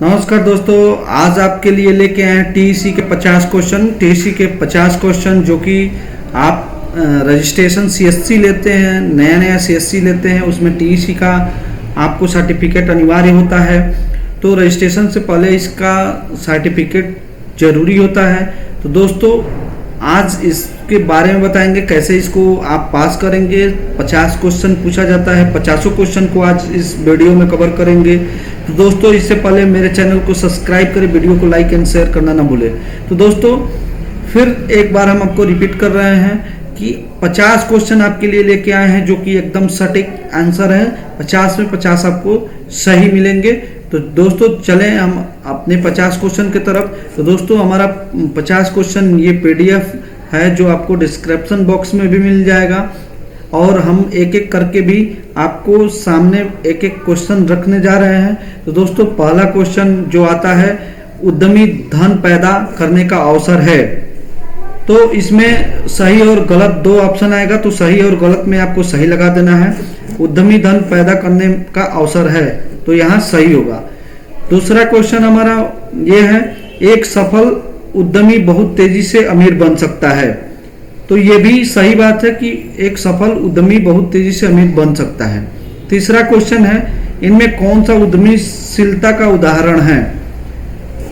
नमस्कार दोस्तों, आज आपके लिए लेके आए हैं टीईसी के 50 क्वेश्चन। टीईसी के 50 क्वेश्चन जो कि आप रजिस्ट्रेशन सीएससी लेते हैं, नया सीएससी लेते हैं, उसमें टीईसी का आपको सर्टिफिकेट अनिवार्य होता है। तो रजिस्ट्रेशन से पहले इसका सर्टिफिकेट जरूरी होता है। तो दोस्तों आज इसके बारे में बताएंगे कैसे इसको आप पास करेंगे। 50 क्वेश्चन पूछा जाता है, 50 क्वेश्चन को आज इस वीडियो में कवर करेंगे। तो दोस्तों इससे पहले मेरे चैनल को सब्सक्राइब करें, वीडियो को लाइक एंड शेयर करना ना भूलें। तो दोस्तों फिर एक बार हम आपको रिपीट कर रहे हैं कि 50 क्वेश्चन आपके लिए लेके आए हैं जो कि एकदम सटीक आंसर है। 50 में 50 आपको सही मिलेंगे। तो दोस्तों चलें हम अपने 50 क्वेश्चन की तरफ। तो दोस्तों हमारा 50 क्वेश्चन ये पीडीएफ है जो आपको डिस्क्रिप्शन बॉक्स में भी मिल जाएगा, और हम एक एक करके भी आपको सामने एक एक क्वेश्चन रखने जा रहे हैं। तो दोस्तों पहला क्वेश्चन जो आता है, उद्यमी धन पैदा करने का अवसर है। तो इसमें सही और गलत दो ऑप्शन आएगा, तो सही और गलत में आपको सही लगा देना है। उद्यमी धन पैदा करने का अवसर है, तो यहाँ सही होगा। दूसरा क्वेश्चन हमारा ये है, एक सफल उद्यमी बहुत तेजी से अमीर बन सकता है। तो ये भी सही बात है कि एक सफल उद्यमी बहुत तेजी से अमीर बन सकता है। तीसरा क्वेश्चन है, इनमें कौन सा उद्यमीशीलता का उदाहरण है।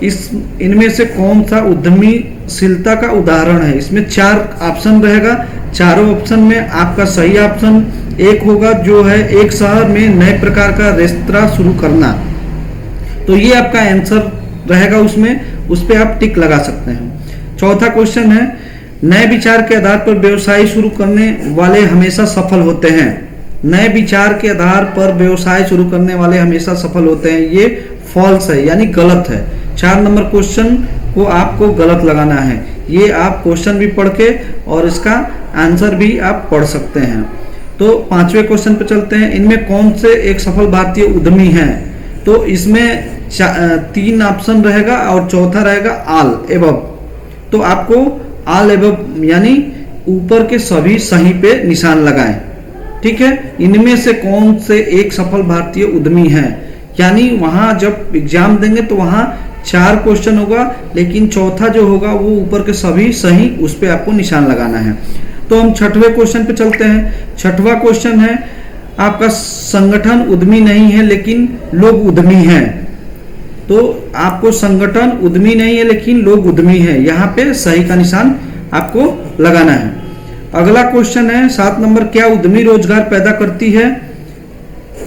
इनमें से कौन सा उद्यमीशीलता का उदाहरण है। इसमें 4 ऑप्शन रहेगा, चारों ऑप्शन में आपका सही ऑप्शन एक होगा जो है एक शहर में नए प्रकार का रेस्तरां शुरू करना। तो ये आपका आंसर रहेगा, उसमें उस पर आप टिक लगा सकते हैं। चौथा क्वेश्चन है, नए विचार के आधार पर व्यवसाय शुरू करने वाले हमेशा सफल होते हैं। नए विचार के आधार पर व्यवसाय शुरू करने वाले हमेशा सफल होते हैं, ये फॉल्स है यानी गलत है। 4 नंबर क्वेश्चन को आपको गलत लगाना है। ये आप क्वेश्चन भी पढ़ के और इसका आंसर भी आप पढ़ सकते हैं। तो 5वें क्वेश्चन पे चलते हैं, इनमें कौन से एक सफल भारतीय उद्यमी हैं। तो इसमें 3 ऑप्शन रहेगा और चौथा रहेगा ऑल एबव। तो आपको ऑल एबव यानी ऊपर के सभी सही पे निशान लगाएं, ठीक है। इनमें से कौन से एक सफल भारतीय उद्यमी हैं, यानी वहां जब एग्जाम देंगे तो वहां 4 क्वेश्चन होगा, लेकिन चौथा जो होगा वो ऊपर के सभी सही, उस पे आपको निशान लगाना है। तो हम 6वें क्वेश्चन पे चलते हैं। 6वां क्वेश्चन है, आपका संगठन उद्यमी नहीं है लेकिन लोग उद्यमी हैं। तो आपको संगठन उद्यमी नहीं है लेकिन लोग उद्यमी हैं, यहाँ पे सही का निशान आपको लगाना है। अगला क्वेश्चन है 7 नंबर, क्या उद्यमी रोजगार पैदा करती है।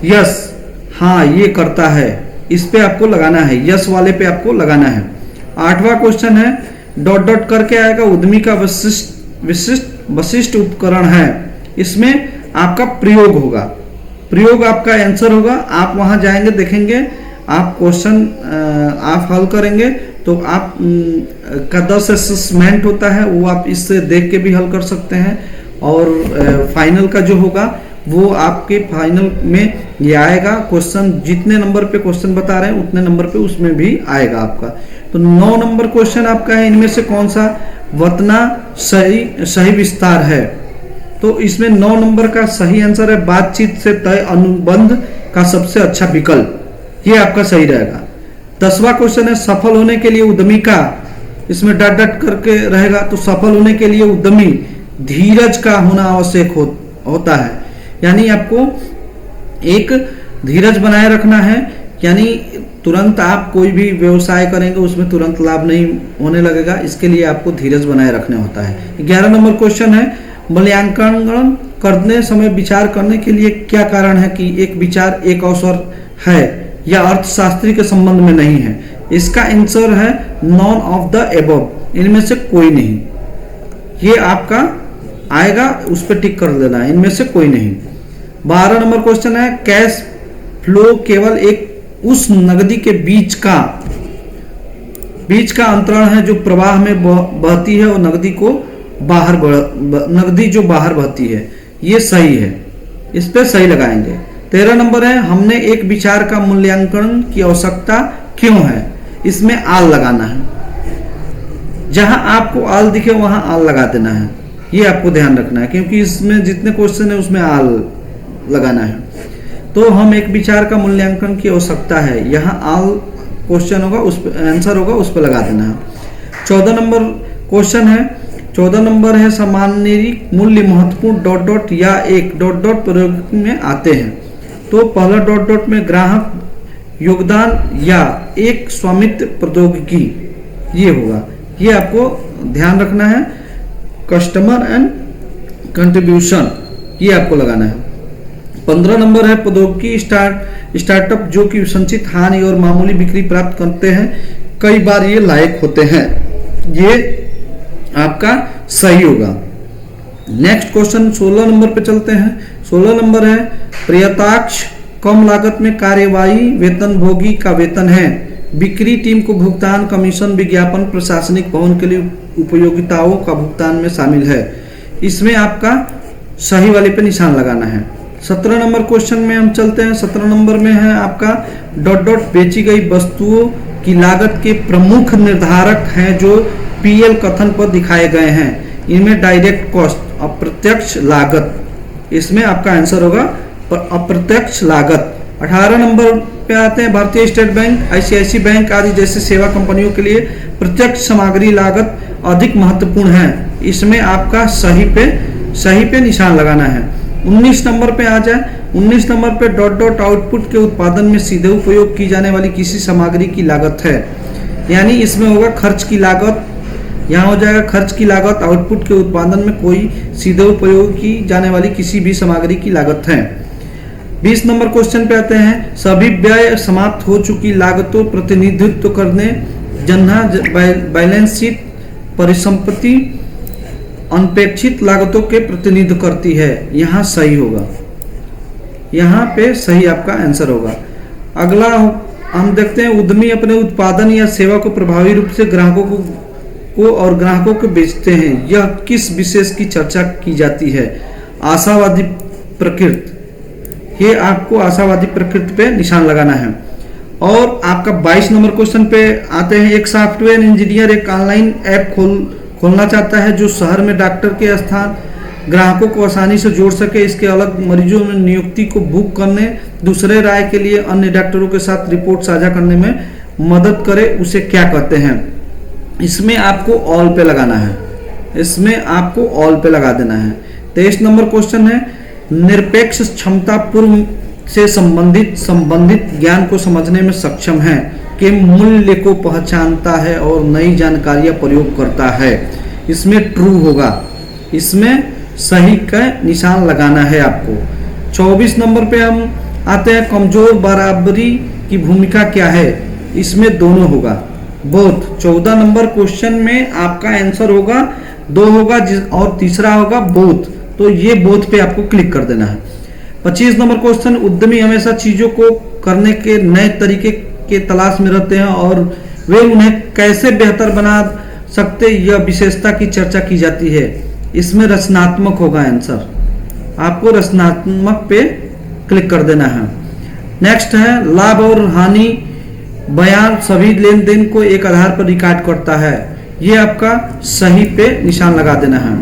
यस, हाँ ये करता है, इस पे आपको लगाना है, यस वाले पे आपको लगाना है। 8वां क्वेश्चन है, डॉट डॉट करके आएगा, उद्यमी का विशिष्ट उपकरण है। इसमें आपका प्रयोग होगा, प्रयोग आपका आंसर होगा। आप वहां जाएंगे, देखेंगे, आप क्वेश्चन आप हल करेंगे तो आप का 10 असेसमेंट होता है, वो आप इससे देख के भी हल कर सकते हैं। और फाइनल का जो होगा वो आपके फाइनल में ये आएगा। क्वेश्चन जितने नंबर पे क्वेश्चन बता रहे हैं उतने नंबर पे उसमें भी आएगा आपका। तो 9 नंबर क्वेश्चन आपका है, इनमें से कौन सा वतना सही विस्तार है। तो इसमें 9 नंबर का सही आंसर है, बातचीत से तय अनुबंध का सबसे अच्छा विकल्प, ये आपका सही रहेगा। 10वां क्वेश्चन है, सफल होने के लिए उद्यमी का, इसमें डट डट करके रहेगा। तो सफल होने के लिए उद्यमी धीरज का होना आवश्यक होता है, यानी आपको एक धीरज बनाए रखना है। यानी तुरंत आप कोई भी व्यवसाय करेंगे उसमें तुरंत लाभ नहीं होने लगेगा, इसके लिए आपको धीरज बनाए रखना होता है। 11 नंबर क्वेश्चन है, मूल्यांकन करने समय विचार करने के लिए क्या कारण है कि एक विचार एक अवसर है या अर्थशास्त्री के संबंध में नहीं है। इसका आंसर है नॉन ऑफ द एबव, इनमें से कोई नहीं। ये आपका आएगा, उस पर टिक कर देना है, इनमें से कोई नहीं। 12 नंबर क्वेश्चन है, कैश फ्लो केवल एक उस नगदी के बीच का अंतरण है जो प्रवाह में बहती है और नगदी जो बाहर बहती है, ये सही है, इस पे सही लगाएंगे। 13 नंबर है, हमने एक विचार का मूल्यांकन की आवश्यकता क्यों है। इसमें आल लगाना है, जहां आपको आल दिखे वहां आल लगा देना है, ये आपको ध्यान रखना है, क्योंकि इसमें जितने क्वेश्चन है उसमें आल लगाना है। तो हम एक विचार का मूल्यांकन की आवश्यकता है, यहाँ आल क्वेश्चन होगा उस पर आंसर होगा उस पर लगा देना है। 14 नंबर क्वेश्चन है, 14 नंबर है सामान्यिक मूल्य महत्वपूर्ण डॉट डॉट या एक डॉट डॉट प्रयोग में आते हैं। तो पहला डॉट डॉट में ग्राहक योगदान या एक स्वामित्व प्रौद्योगिकी ये होगा, ये आपको ध्यान रखना है। कस्टमर एंड कंट्रीब्यूशन ये आपको लगाना है। 15 नंबर है प्रौद्योगिकी स्टार्टअप जो कि संचित हानि और मामूली बिक्री प्राप्त करते हैं, कई बार ये लायक होते हैं, ये आपका सही होगा। नेक्स्ट क्वेश्चन 16 नंबर पे चलते हैं। 16 नंबर है प्रयताक्ष कम लागत में कार्यवाही वेतनभोगी का वेतन है। बिक्री टीम को भुगतान कमीशन विज्ञापन प्रशासनिक भवन के लिए उपयोगिताओं का भुगतान में शामिल है। इसमें आपका सही वाले पे निशान लगाना है। 17 नंबर क्वेश्चन में हम चलते हैं। 17 नंबर में है आपका डॉट डॉट बेची गई वस्तुओं की लागत के प्रमुख निर्धारक हैं जो पीएल कथन पर दिखाए गए हैं। इनमें डायरेक्ट कॉस्ट अप्रत्यक्ष लागत, इसमें आपका आंसर होगा अप्रत्यक्ष लागत। 18 नंबर पे आते हैं भारतीय स्टेट बैंक, आईसीआईसी बैंक आदि जैसे सेवा कंपनियों के लिए प्रत्यक्ष सामग्री लागत अधिक महत्वपूर्ण है। इसमें आपका सही पे निशान लगाना है। 19 नंबर पे आ जाए। 19 नंबर पे डॉट डॉट आउटपुट के उत्पादन में सीधे उपयोग की जाने वाली किसी सामग्री की लागत है, यानी इसमें होगा खर्च की लागत, यहाँ हो जाएगा खर्च की लागत। आउटपुट के उत्पादन में कोई सीधे उपयोग की जाने वाली किसी भी सामग्री की लागत है। 20 नंबर क्वेश्चन पे आते हैं। सभी व्यय समाप्त हो चुकी लागतों प्रतिनिधित्व करने जहाँ बैलेंस शीट परिसंपत्ति अनपेक्षित लागतों के प्रतिनिधित्व करती है, यहाँ सही होगा, यहाँ पे सही आपका आंसर होगा। अगला हम देखते हैं उद्यमी अपने उत्पादन या सेवा को प्रभावी रूप से ग्राहकों को बेचते हैं। यह किस विशेष की चर्चा की जाती है? आशावादी प्रकृति, ये आपको आशावादी प्रकृति पे निशान लगाना है। और आपका 22 नंबर क्वेश्चन पे आते हैं। एक सॉफ्टवेयर इंजीनियर एक ऑनलाइन ऐप खोलना चाहता है जो शहर में डॉक्टर के स्थान ग्राहकों को आसानी से जोड़ सके। इसके अलग मरीजों में नियुक्ति को बुक करने, दूसरे राय के लिए अन्य डॉक्टरों के साथ रिपोर्ट साझा करने में मदद करे, उसे क्या कहते हैं? इसमें आपको ऑल पे लगाना है, इसमें आपको ऑल पे लगा देना है। 23 नंबर क्वेश्चन है निरपेक्ष क्षमता पूर्व से संबंधित ज्ञान को समझने में सक्षम है के मूल्य को पहचानता है और नई जानकारियां प्रयोग करता है। इसमें ट्रू होगा, इसमें सही का निशान लगाना है आपको। 24 नंबर पे हम आते हैं कमजोर बराबरी की भूमिका क्या है? इसमें दोनों होगा, बोथ। 14 नंबर क्वेश्चन में आपका आंसर होगा दो होगा और तीसरा होगा बोथ, तो ये बोथ पे आपको क्लिक कर देना है। 25 नंबर क्वेश्चन उद्यमी हमेशा चीजों को करने के नए तरीके के तलाश में रहते हैं और वे उन्हें कैसे बेहतर बना सकते, यह विशेषता की चर्चा की जाती है। इसमें रचनात्मक होगा आंसर, आपको रचनात्मक पे क्लिक कर देना है। नेक्स्ट है लाभ और हानि बयान सभी लेन देन को एक आधार पर रिकॉर्ड करता है, ये आपका सही पे निशान लगा देना है।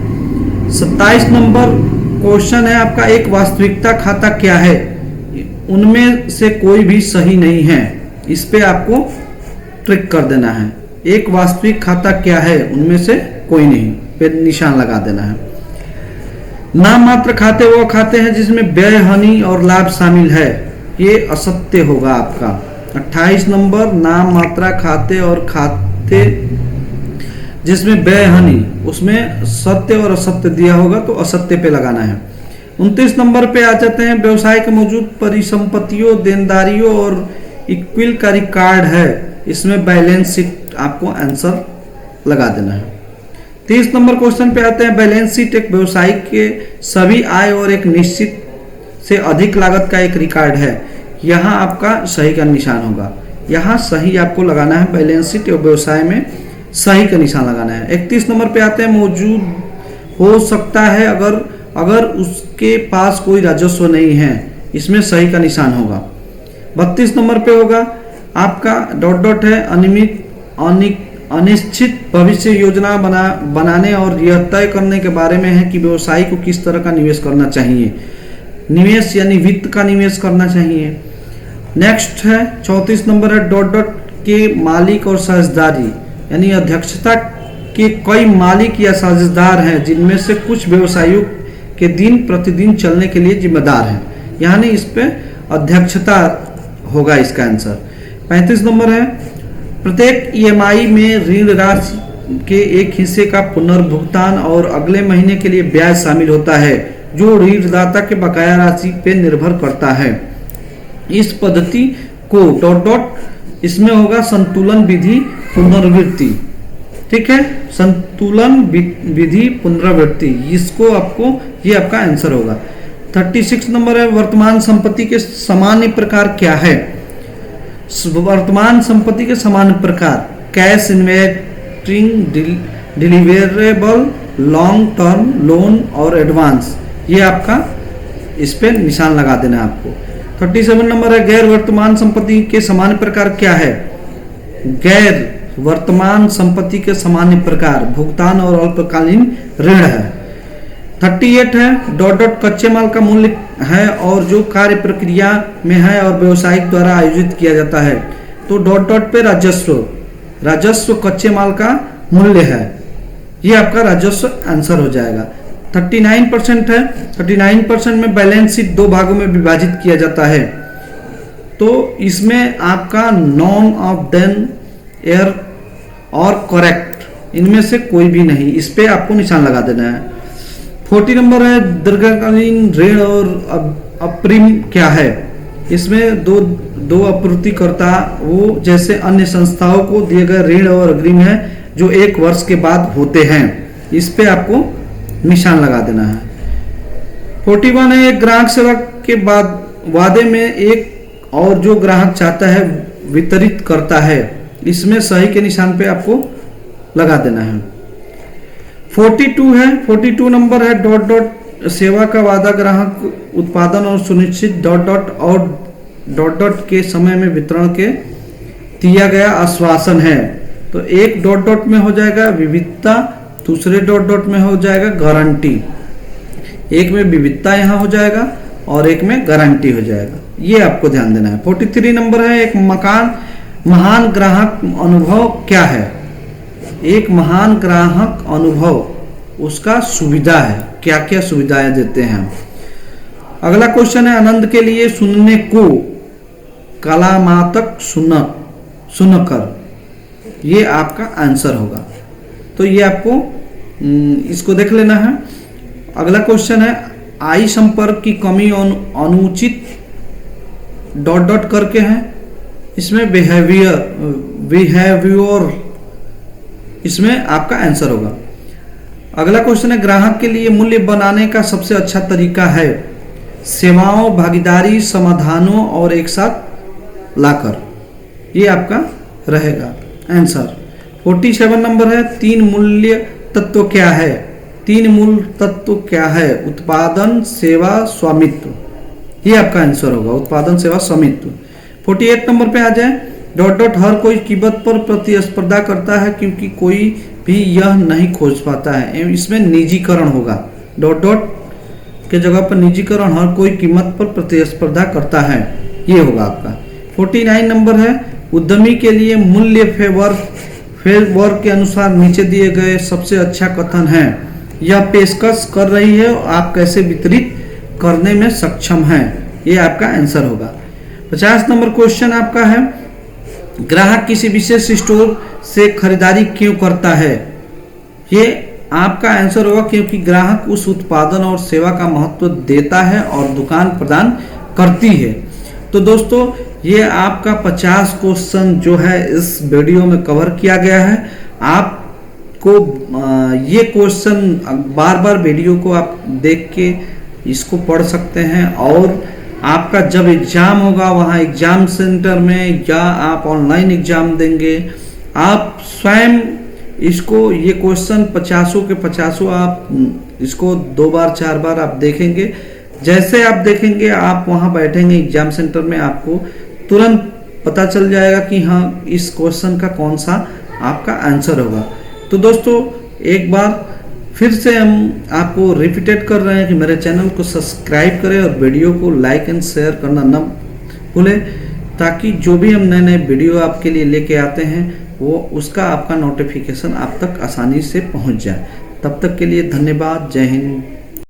27 नंबर क्वेश्चन है आपका एक वास्तविकता खाता क्या है? उनमें से कोई भी सही नहीं है, इस पे आपको ट्रिक कर देना है। एक वास्तविक खाता क्या है? उनमें से कोई नहीं पे निशान लगा देना है। नाम मात्र खाते वो खाते हैं जिसमें व्यय हानि और लाभ शामिल है, ये असत्य होगा आपका। 28 नंबर नाम मात्रा खाते और खाते जिसमें व्यय हानि, उसमें सत्य और असत्य दिया होगा तो असत्य पे लगाना है। 29 नंबर पे आ जाते हैं व्यवसाय के मौजूद परिसंपत्तियों देनदारियों और इक्विल का रिकॉर्ड है, इसमें बैलेंस शीट आपको आंसर लगा देना है। 30 नंबर क्वेश्चन पे आते हैं बैलेंस शीट एक व्यवसाय के सभी आय और एक निश्चित से अधिक लागत का एक रिकॉर्ड है, यहाँ आपका सही का निशान होगा, यहाँ सही आपको लगाना है। बैलेंस शीट और व्यवसाय में सही का निशान लगाना है। 31 नंबर पे आते हैं मौजूद हो सकता है अगर उसके पास कोई राजस्व नहीं है, इसमें सही का निशान होगा। 32 नंबर पे होगा आपका डॉट डॉट है अनिश्चित भविष्य योजना बनाने और यह तय करने के बारे में है कि व्यवसायी को किस तरह का निवेश करना चाहिए। निवेश यानी वित्त का निवेश करना चाहिए। नेक्स्ट है 34 नंबर है डॉट डॉट के मालिक और साझेदारी, यानी अध्यक्षता के कई मालिक या साझेदार हैं जिनमें से कुछ व्यवसायियों के दिन प्रतिदिन चलने के लिए जिम्मेदार हैं, यानी इस पे अध्यक्षता होगा इसका आंसर। 35 नंबर है, प्रत्येक ईएमआई में ऋण राशि के एक हिस्से का पुनर्भुगतान और अगले महीने के लिए ब्याज शामिल होता है जो ऋणदाता के बकाया राशि पे निर्भर करता है। इस पद्धति को डॉट डॉट इसमें होगा संतुलन विधि पुनरावृत्ति, ठीक है, संतुलन विधि पुनरावृत्ति, इसको आपको ये आपका आंसर होगा। 36 नंबर है, वर्तमान संपत्ति के सामान्य प्रकार क्या है? वर्तमान संपत्ति के सामान्य प्रकार cash, investing, deliverable, long term loan और एडवांस, ये आपका इस पे निशान लगा देना है आपको। 37 नंबर है, गैर वर्तमान संपत्ति के सामान्य प्रकार क्या है? गैर वर्तमान संपत्ति के सामान्य प्रकार भुगतान और अल्पकालीन ऋण है। 38 है, डॉट डॉट कच्चे माल का मूल्य है और जो कार्य प्रक्रिया में है और व्यवसायिक द्वारा आयोजित किया जाता है, तो डॉट डॉट पे राजस्व कच्चे माल का मूल्य है, ये आपका राजस्व आंसर हो जाएगा। 39% है, 39% में बैलेंस शीट दो भागों में विभाजित किया जाता है, तो इसमें आपका नॉन ऑफ देन एयर और करेक्ट, इनमें से कोई भी नहीं, इस पे आपको निशान लगा देना है। 40 नंबर है, दीर्घकालीन ऋण और अप्रिम क्या है? इसमें दो आपूर्तिकर्ता वो जैसे अन्य संस्थाओं को दिए गए ऋण और अग्रिम है जो 1 वर्ष के बाद होते हैं, इस पे आपको निशान लगा देना है। 41 है, एक ग्राहक सेवा के बाद वादे में एक और जो ग्राहक चाहता है वितरित करता है, इसमें सही के निशान पे आपको लगा देना है। 42 है, 42 नंबर है, डॉट डॉट सेवा का वादा ग्राहक उत्पादन और सुनिश्चित डॉट डॉट और डॉट डॉट के समय में वितरण के दिया गया आश्वासन है, तो एक डॉट डॉट में हो जाएगा विविधता, दूसरे डॉट डॉट में हो जाएगा गारंटी, एक में विविधता यहाँ हो जाएगा और एक में गारंटी हो जाएगा, ये आपको ध्यान देना है। 43 नंबर है, एक महान ग्राहक अनुभव क्या है? एक महान ग्राहक अनुभव उसका सुविधा है, क्या क्या सुविधाएं देते हैं। अगला क्वेश्चन है, आनंद के लिए सुनने को कलामातक सुनकर, ये आपका आंसर होगा, तो ये आपको इसको देख लेना है। अगला क्वेश्चन है, आई संपर्क की कमी अनुचित डॉट डॉट करके है, इसमें बिहेवियर इसमें आपका आंसर होगा। अगला क्वेश्चन है, ग्राहक के लिए मूल्य बनाने का सबसे अच्छा तरीका है सेवाओं, भागीदारी, समाधानों और एक साथ लाकर, ये आपका रहेगा आंसर। 47 नंबर है, 3 मूल्य तत्व क्या है? 3 मूल तत्व क्या है? उत्पादन, सेवा, स्वामित्व, ये आपका आंसर होगा, उत्पादन, सेवा, स्वामित्व। 48 नंबर पे आ जाए, डॉट डॉट हर कोई कीमत पर प्रतिस्पर्धा करता है क्योंकि कोई भी यह नहीं खोज पाता है, इसमें निजीकरण होगा, डॉट डॉट के जगह पर निजीकरण, हर कोई कीमत पर प्रतिस्पर्धा करता है, ये होगा आपका। 49 नंबर है, उद्यमी के लिए मूल्य फेवर के अनुसार नीचे दिए गए सबसे अच्छा कथन है, यह पेशकश कर रही है और आप कैसे वितरित करने में सक्षम हैं, ये आपका आंसर होगा। 50 नंबर क्वेश्चन आपका है, ग्राहक किसी विशेष स्टोर से खरीदारी क्यों करता है? ये आपका आंसर होगा क्योंकि ग्राहक उस उत्पादन और सेवा का महत्व देता है और दुकान प्रदान करती है। तो दोस्तों, ये आपका 50 क्वेश्चन जो है इस वीडियो में कवर किया गया है। आपको ये क्वेश्चन बार बार वीडियो को आप देख के इसको पढ़ सकते हैं, और आपका जब एग्जाम होगा वहाँ एग्जाम सेंटर में या आप ऑनलाइन एग्जाम देंगे, आप स्वयं इसको ये क्वेश्चन 50 के 50 आप इसको 2 बार 4 बार आप देखेंगे। जैसे आप देखेंगे, आप वहाँ बैठेंगे एग्जाम सेंटर में, आपको तुरंत पता चल जाएगा कि हाँ इस क्वेश्चन का कौन सा आपका आंसर होगा। तो दोस्तों, एक बार फिर से हम आपको रिपीटेड कर रहे हैं कि मेरे चैनल को सब्सक्राइब करें और वीडियो को लाइक एंड शेयर करना न भूलें। ताकि जो भी हम नए नए वीडियो आपके लिए लेके आते हैं वो उसका आपका नोटिफिकेशन आप तक आसानी से पहुंच जाए। तब तक के लिए धन्यवाद। जय हिंद।